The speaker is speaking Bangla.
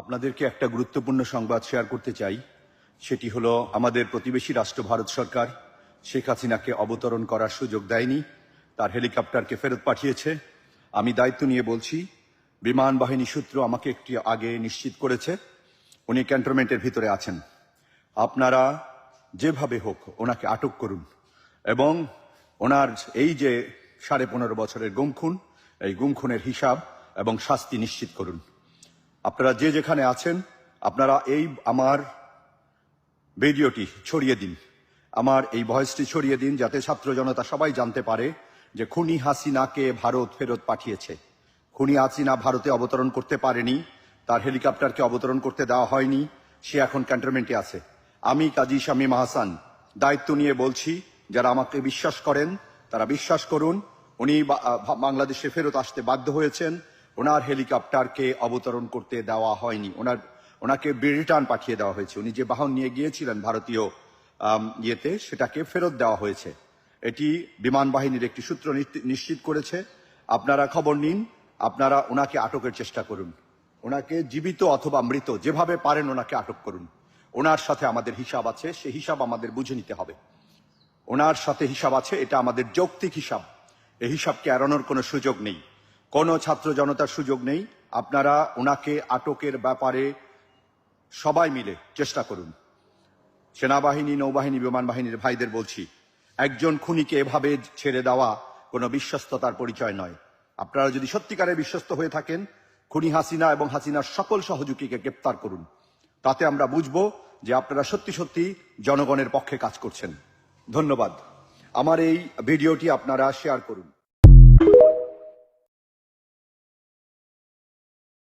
আপনাদেরকে একটা গুরুত্বপূর্ণ সংবাদ শেয়ার করতে চাই। সেটি হলো, আমাদের প্রতিবেশী রাষ্ট্র ভারত সরকার শেখ হাসিনাকে অবতরণ করার সুযোগ দেয়নি, তার হেলিকপ্টারকে ফেরত পাঠিয়েছে। আমি দায়িত্ব নিয়ে বলছি, বিমান বাহিনী সূত্র আমাকে একটু আগে নিশ্চিত করেছে উনি ক্যান্টনমেন্টের ভিতরে আছেন। আপনারা যেভাবে হোক ওনাকে আটক করুন এবং ওনার এই যে 15.5 বছরের গুম খুন, এই গুম খুনের হিসাব এবং শাস্তি নিশ্চিত করুন। আপনারা যে যেখানে আছেন, আপনারা এই আমার ভিডিওটি ছড়িয়ে দিন, আমার এই ভয়েসটি ছড়িয়ে দিন, যাতে ছাত্র জনতা সবাই জানতে পারে যে খুনি হাসিনাকে ভারত ফেরত পাঠিয়েছে। খুনি হাসিনা ভারতে অবতরণ করতে পারেনি, তার হেলিকপ্টারকে অবতরণ করতে দেওয়া হয়নি, সে এখন ক্যান্টনমেন্টে আছে। আমি কাজী শামীম আহসান দায়িত্ব নিয়ে বলছি, যারা আমাকে বিশ্বাস করেন তারা বিশ্বাস করুন, উনি বাংলাদেশে ফেরত আসতে বাধ্য হয়েছেন। ওনার হেলিকপ্টারকে অবতরণ করতে দেওয়া হয়নি, ওনাকে রিটার্ন পাঠিয়ে দেওয়া হয়েছে। উনি যে বাহন নিয়ে গিয়েছিলেন ভারতীয় ইয়েতে, সেটাকে ফেরত দেওয়া হয়েছে। এটি বিমান বাহিনীর একটি সূত্র নিশ্চিত করেছে। আপনারা খবর নিন, আপনারা ওনাকে আটকের চেষ্টা করুন। ওনাকে জীবিত অথবা মৃত যেভাবে পারেন ওনাকে আটক করুন। ওনার সাথে আমাদের হিসাব আছে, সেই হিসাব আমাদের বুঝে নিতে হবে। ওনার সাথে হিসাব আছে, এটা আমাদের যৌক্তিক হিসাব। এই হিসাবকে এড়ানোর কোনো সুযোগ নেই, কোনো ছাত্র জনতার সুযোগ নেই। আপনারা ওনাকে আটকের ব্যাপারে সবাই মিলে চেষ্টা করুন। সেনাবাহিনী, নৌবাহিনী, বিমান বাহিনীর ভাইদের বলছি, একজন খুনিকে এভাবে ছেড়ে দেওয়া কোনো বিশ্বস্ততার পরিচয় নয়। আপনারা যদি সত্যিকারের বিশ্বস্ত হয়ে থাকেন, খুনি হাসিনা এবং হাসিনার সকল সহযোগীকে গ্রেপ্তার করুন। তাতে আমরা বুঝবো যে আপনারা সত্যি সত্যি জনগণের পক্ষে কাজ করছেন। ধন্যবাদ। আমার এই ভিডিওটি আপনারা শেয়ার করুন।